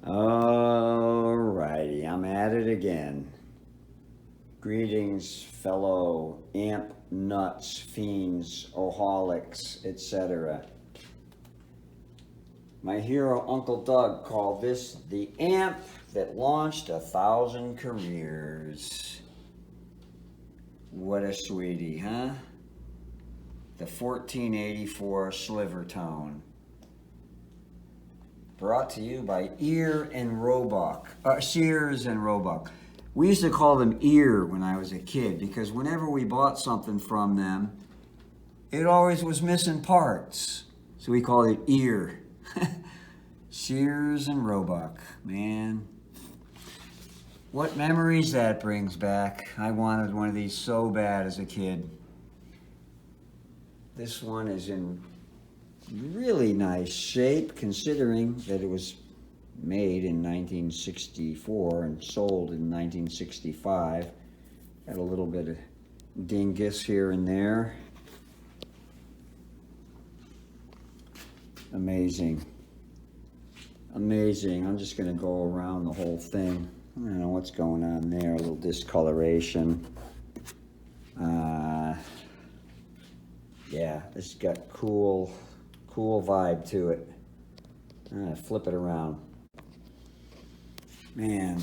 Alrighty, I'm at it again. Greetings, fellow amp nuts, fiends, oholics, etc. My hero, Uncle Doug, called this the amp that launched 1,000 careers. What a sweetie, huh? The 1484 Silvertone. Brought to you by Sears and Roebuck. We used to call them Ear when I was a kid because whenever we bought something from them, it always was missing parts. So we called it Ear. Sears and Roebuck, man. What memories that brings back. I wanted one of these so bad as a kid. This one is in really nice shape considering that it was made in 1964 and sold in 1965. Got a little bit of dingus here and there. Amazing. Amazing. I'm just going to go around the whole thing. I don't know what's going on there. A little discoloration. Yeah, this has got cool vibe to it. Flip it around. Man,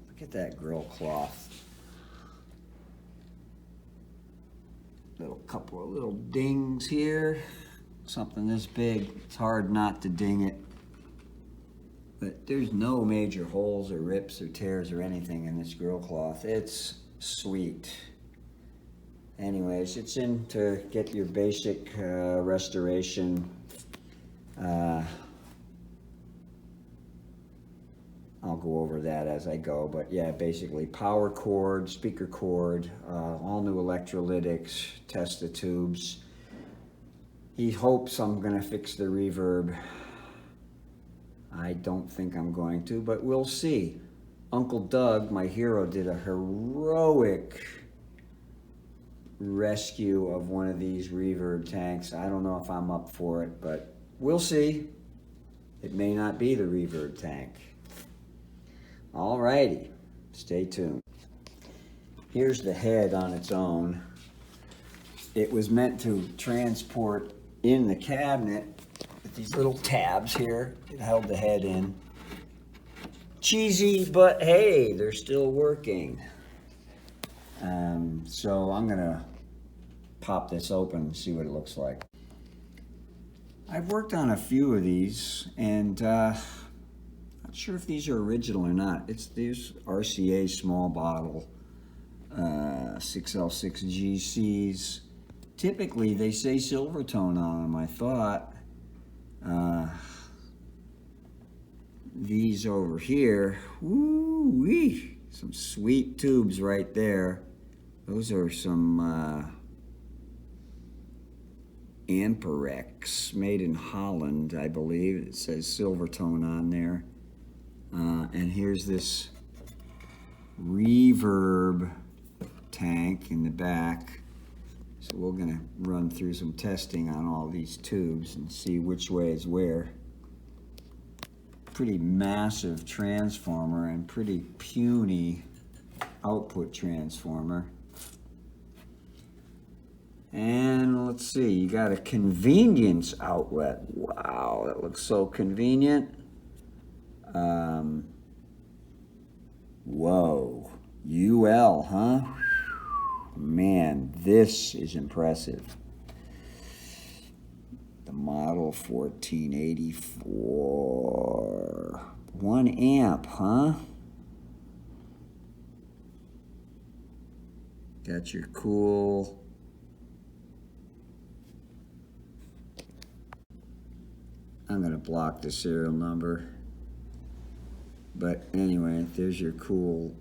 look at that grill cloth. Couple of little dings here. Something this big, it's hard not to ding it. But there's no major holes or rips or tears or anything in this grill cloth. It's sweet. Anyways, it's in to get your basic restoration. I'll go over that as I go, but yeah, basically power cord, speaker cord, all new electrolytics, test the tubes. He hopes I'm gonna fix the reverb. I don't think I'm going to, but we'll see. Uncle Doug, my hero, did a heroic rescue of one of these reverb tanks. I don't know if I'm up for it, but we'll see. It may not be the reverb tank. Alrighty, stay tuned. Here's the head on its own. It was meant to transport in the cabinet with these little tabs here. It held the head in. Cheesy, but hey, they're still working. So I'm gonna pop this open and see what it looks like. I've worked on a few of these and not sure if these are original or not. It's these RCA small bottle 6L6 GCs. Typically they say Silvertone on them, I thought. These over here, woo-wee, some sweet tubes right there. Those are some Amperex, made in Holland, I believe. It says Silvertone on there. And here's this reverb tank in the back. So we're gonna run through some testing on all these tubes and see which way is where. Pretty massive transformer and pretty puny output transformer. And let's see, you got a convenience outlet. Wow, that looks so convenient. Whoa, UL, huh? Man, this is impressive. The model 1484. 1 amp, huh? Got your cool I'm gonna block the serial number. But anyway, there's your cool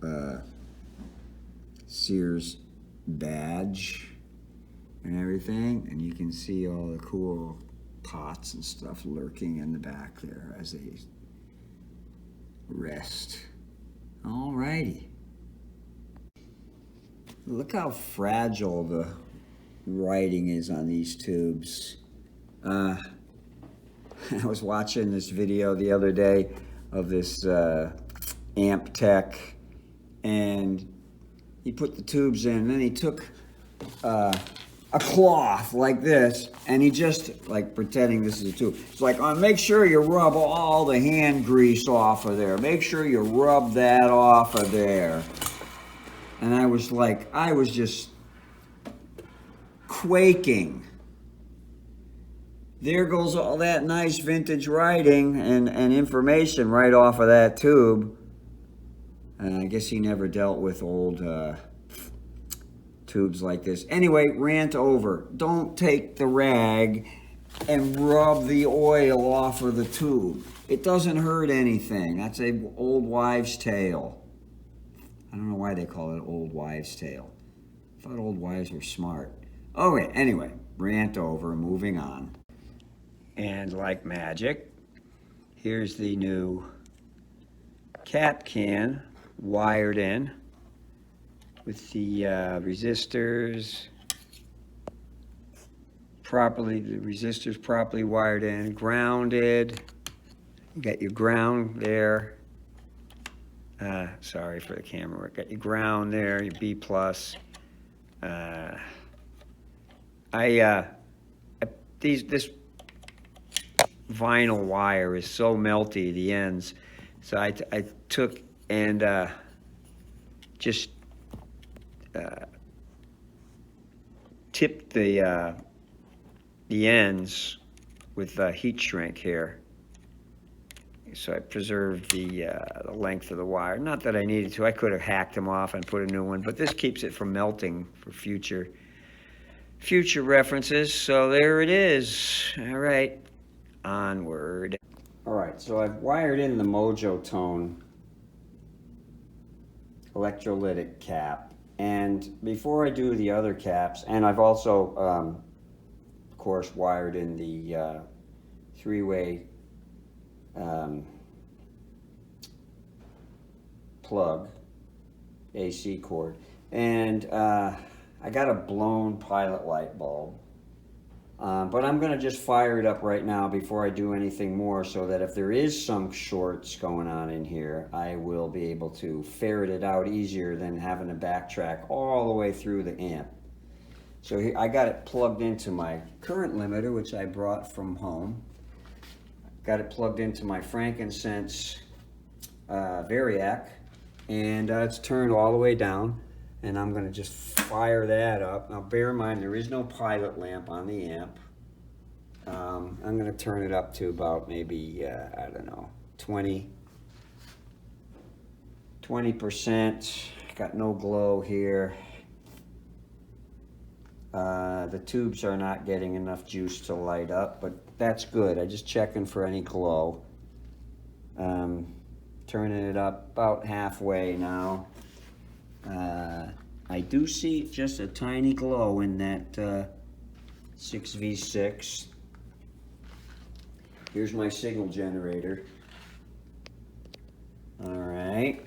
Sears badge and everything, and you can see all the cool pots and stuff lurking in the back there as they rest. Alrighty. Look how fragile the writing is on these tubes. I was watching this video the other day of this amp tech, and he put the tubes in, and then he took a cloth like this, and he just, like, pretending this is a tube. It's like, make sure you rub all the hand grease off of there. Make sure you rub that off of there. And I was like, I was just quaking. There goes all that nice vintage writing and information right off of that tube. And I guess he never dealt with old tubes like this. Anyway, rant over. Don't take the rag and rub the oil off of the tube. It doesn't hurt anything. That's an old wives' tale. I don't know why they call it old wives' tale. I thought old wives were smart. Okay, anyway, rant over, moving on. And like magic, here's the new cap can wired in with the resistors properly wired in, grounded. You got your ground there. Sorry for the camera work. Got your ground there, your B plus. This vinyl wire is so melty, the ends. So I took and just tipped the ends with heat shrink here. So I preserved the length of the wire. Not that I needed to. I could have hacked them off and put a new one, but this keeps it from melting for future references. So there it is. All right, onward. All right, so I've wired in the Silvertone electrolytic cap, and before I do the other caps, and I've also of course wired in the three-way plug AC cord, and I got a blown pilot light bulb, but I'm gonna just fire it up right now before I do anything more, so that if there is some shorts going on in here, I will be able to ferret it out easier than having to backtrack all the way through the amp. So here, I got it plugged into my current limiter, which I brought from home. Got it plugged into my frankincense variac, and it's turned all the way down, and I'm going to just fire that up. Now bear in mind, there is no pilot lamp on the amp. I'm going to turn it up to about maybe, I don't know, 20%. Got no glow here. The tubes are not getting enough juice to light up, but that's good. I'm just checking for any glow. Turning it up about halfway now. I do see just a tiny glow in that 6V6. Here's my signal generator. All right,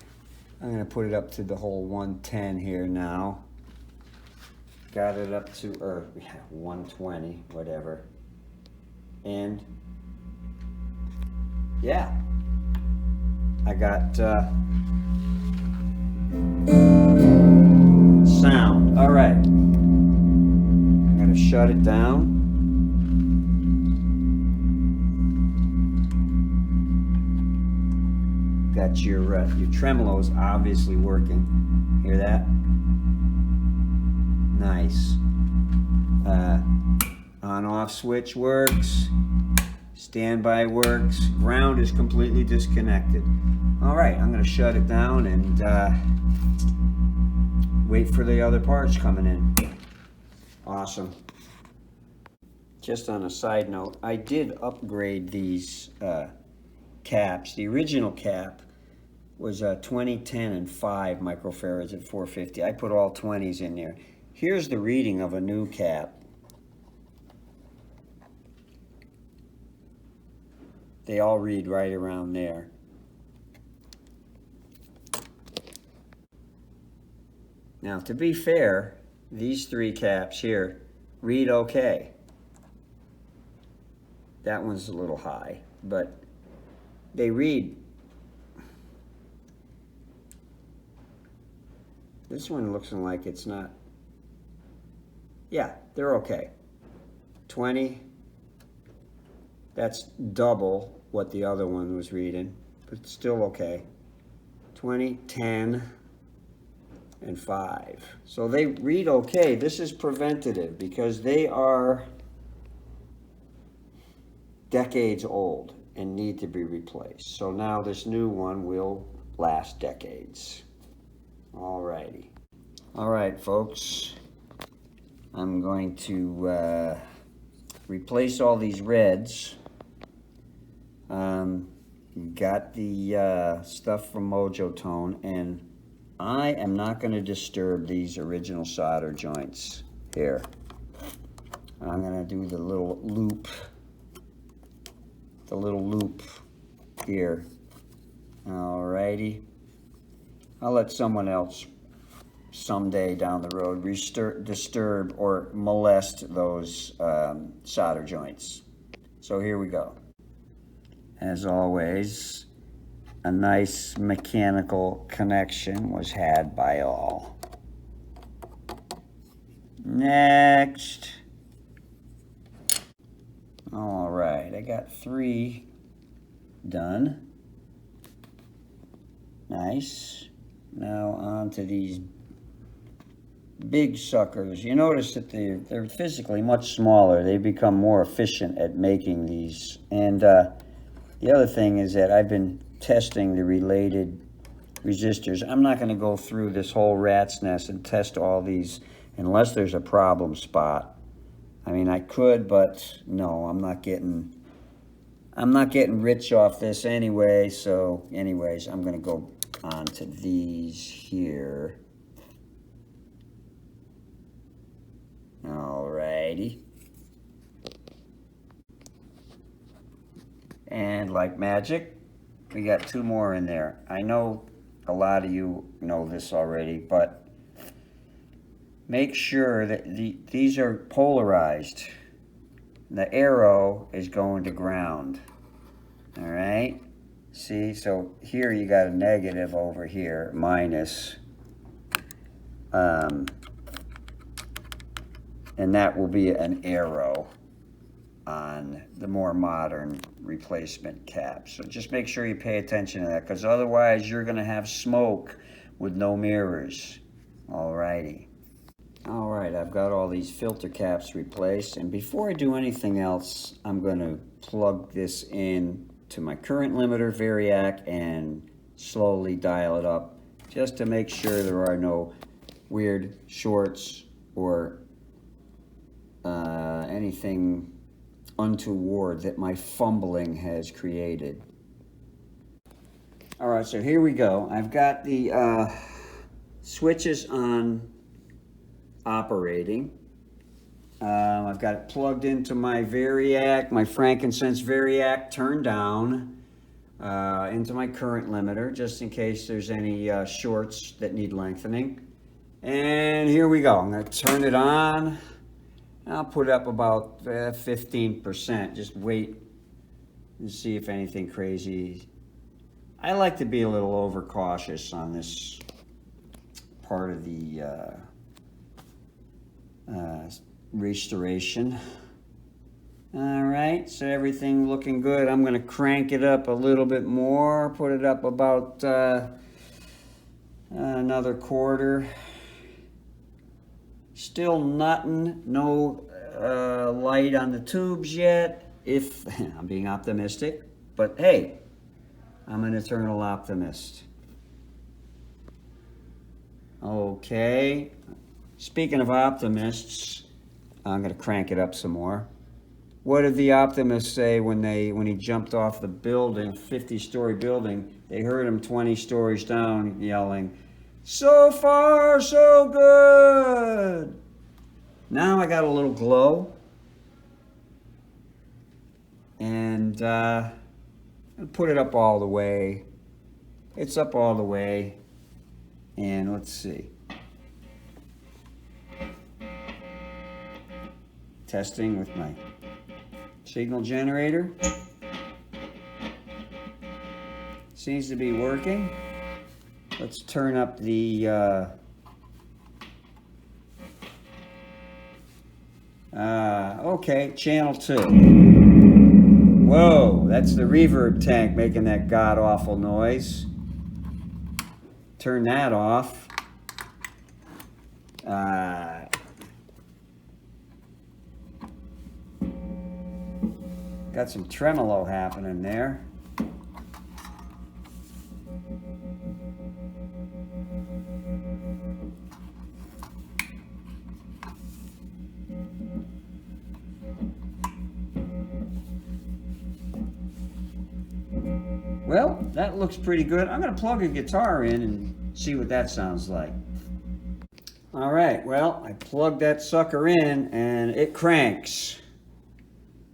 I'm gonna put it up to the whole 110 here now. Got it up to, or 120, whatever. And yeah, I got sound. All right, I'm gonna shut it down. Got your tremolo's obviously working. Hear that? Nice. On-off switch works. Standby works. Ground is completely disconnected. All right, I'm gonna shut it down and wait for the other parts coming in. Awesome. Just on a side note, I did upgrade these caps. The original cap was 20, 10, and 5 microfarads at 450. I put all 20s in there. Here's the reading of a new cap. They all read right around there. Now, to be fair, these 3 caps here read okay. That one's a little high, but they read This one looks like it's not. Yeah, they're okay. 20. That's double what the other one was reading, but still okay. 20, 10, and 5. So they read okay. This is preventative because they are decades old and need to be replaced. So now this new one will last decades. Alrighty. All right, folks. I'm going to replace all these reds. Got the stuff from Silvertone, and I am not going to disturb these original solder joints here. I'm going to do the little loop here. Alrighty. I'll let someone else someday down the road disturb or molest those solder joints. So here we go. As always, a nice mechanical connection was had by all. Next. All right, I got 3 done. Nice. Now on to these big suckers. You notice that they're physically much smaller. They become more efficient at making these. And the other thing is that I've been testing the related resistors. I'm not going to go through this whole rat's nest and test all these unless there's a problem spot. I mean, I could, but no, I'm not getting rich off this anyway. So anyways, I'm going to go on to these here. Alrighty. And like magic, we got 2 more in there. I know a lot of you know this already, but make sure that these are polarized. The arrow is going to ground. All right? See, so here you got a negative over here, minus. And that will be an arrow on the more modern replacement caps. So just make sure you pay attention to that, because otherwise you're going to have smoke with no mirrors. Alrighty. Alright, I've got all these filter caps replaced, and before I do anything else, I'm going to plug this in to my current limiter variac and slowly dial it up just to make sure there are no weird shorts or anything untoward that my fumbling has created. All right, so here we go. I've got the switches on operating. I've got it plugged into my variac, my frankincense variac turned down into my current limiter, just in case there's any shorts that need lengthening. And here we go. I'm going to turn it on. I'll put up about 15%. Just wait and see if anything crazy. I like to be a little overcautious on this part of the restoration. All right, so everything looking good. I'm going to crank it up a little bit more, put it up about another quarter. Still nothing, no light on the tubes yet, if I'm being optimistic, but hey, I'm an eternal optimist. Okay, speaking of optimists, I'm going to crank it up some more. What did the optimists say when he jumped off the building, 50-story building? They heard him 20 stories down yelling, "So far, so good." Now I got a little glow. And I'll put it up all the way. It's up all the way. And let's see. Testing with my signal generator. Seems to be working. Let's turn up the Okay, channel 2. Whoa, that's the reverb tank making that god-awful noise. Turn that off. Got some tremolo happening there. Well, that looks pretty good. I'm going to plug a guitar in and see what that sounds like. All right, well, I plugged that sucker in and it cranks.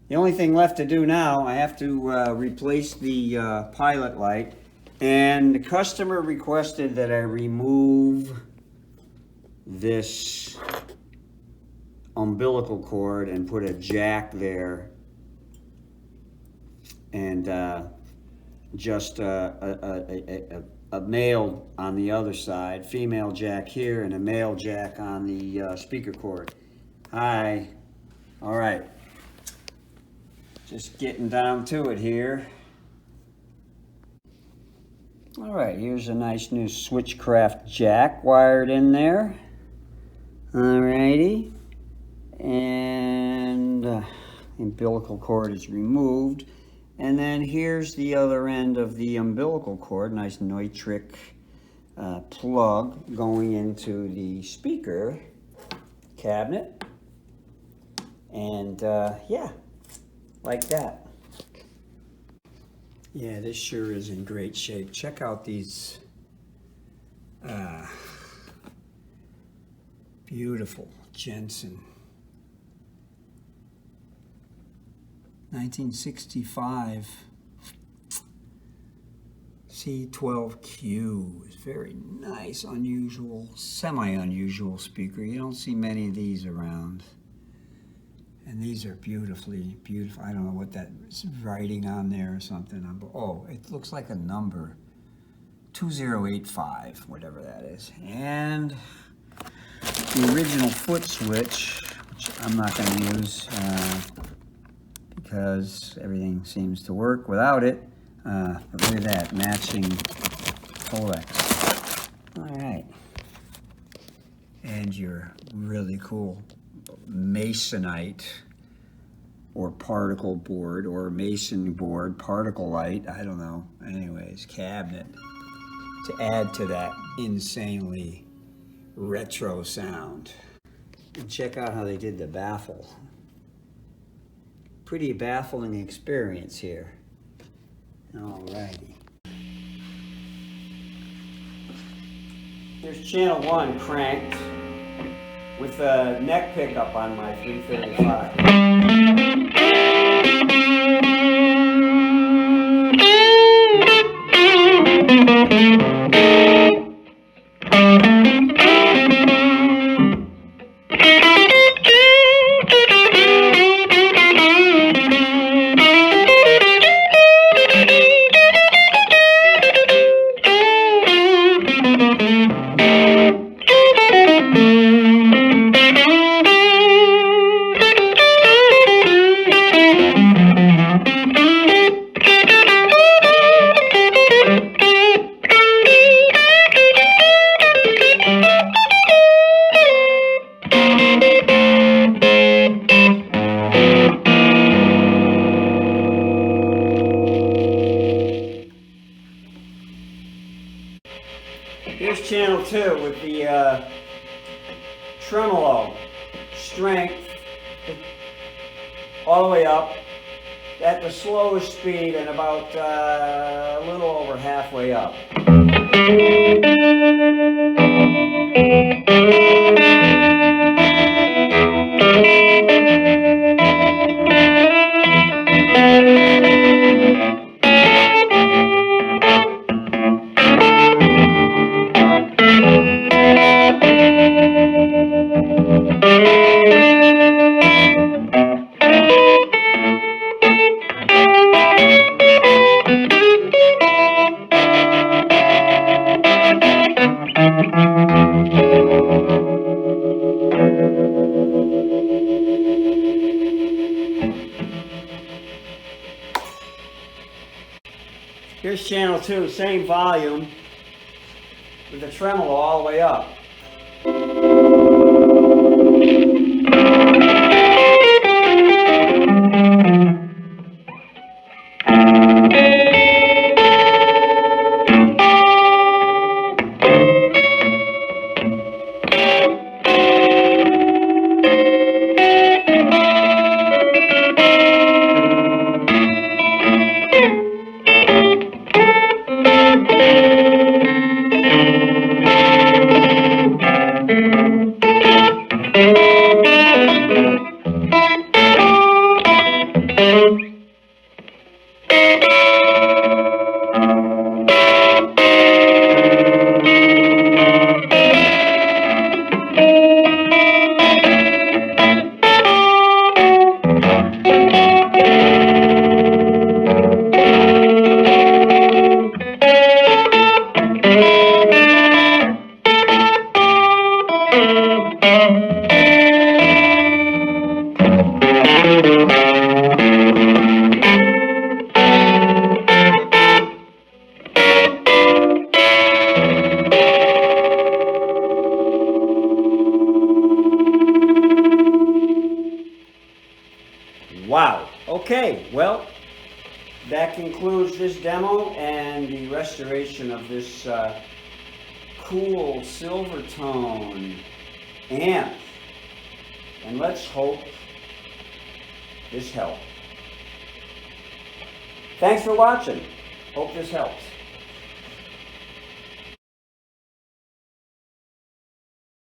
The only thing left to do now, I have to replace the pilot light. And the customer requested that I remove this umbilical cord and put a jack there. And just a male on the other side, female jack here, and a male jack on the speaker cord. Hi. All right. Just getting down to it here. All right, here's a nice new Switchcraft jack wired in there. All righty. And the umbilical cord is removed. And then here's the other end of the umbilical cord, nice Neutrik plug going into the speaker cabinet. And yeah, like that. Yeah, this sure is in great shape. Check out these beautiful Jensen 1965 C12Q. It's very nice, unusual, semi-unusual speaker. You don't see many of these around. And these are beautifully, beautiful. I don't know what that is, writing on there or something. Oh, it looks like a number. 2085, whatever that is. And the original foot switch, which I'm not going to use because everything seems to work without it. But look at that, matching codecs. All right. And your really cool masonite or particle board or mason board, particle light, I don't know. Anyways, cabinet to add to that insanely retro sound. And check out how they did the baffle. Pretty baffling experience here. Alrighty. Here's channel 1 cranked with a neck pickup on my 335. Here's channel 2 with the tremolo strength all the way up at the slowest speed and about a little over halfway up. Here's channel 2, same volume, with the tremolo all the way up. Wow. Okay, well, that concludes this demo and the restoration of this cool Silvertone amp. And let's hope this helped. Thanks for watching. Hope this helps.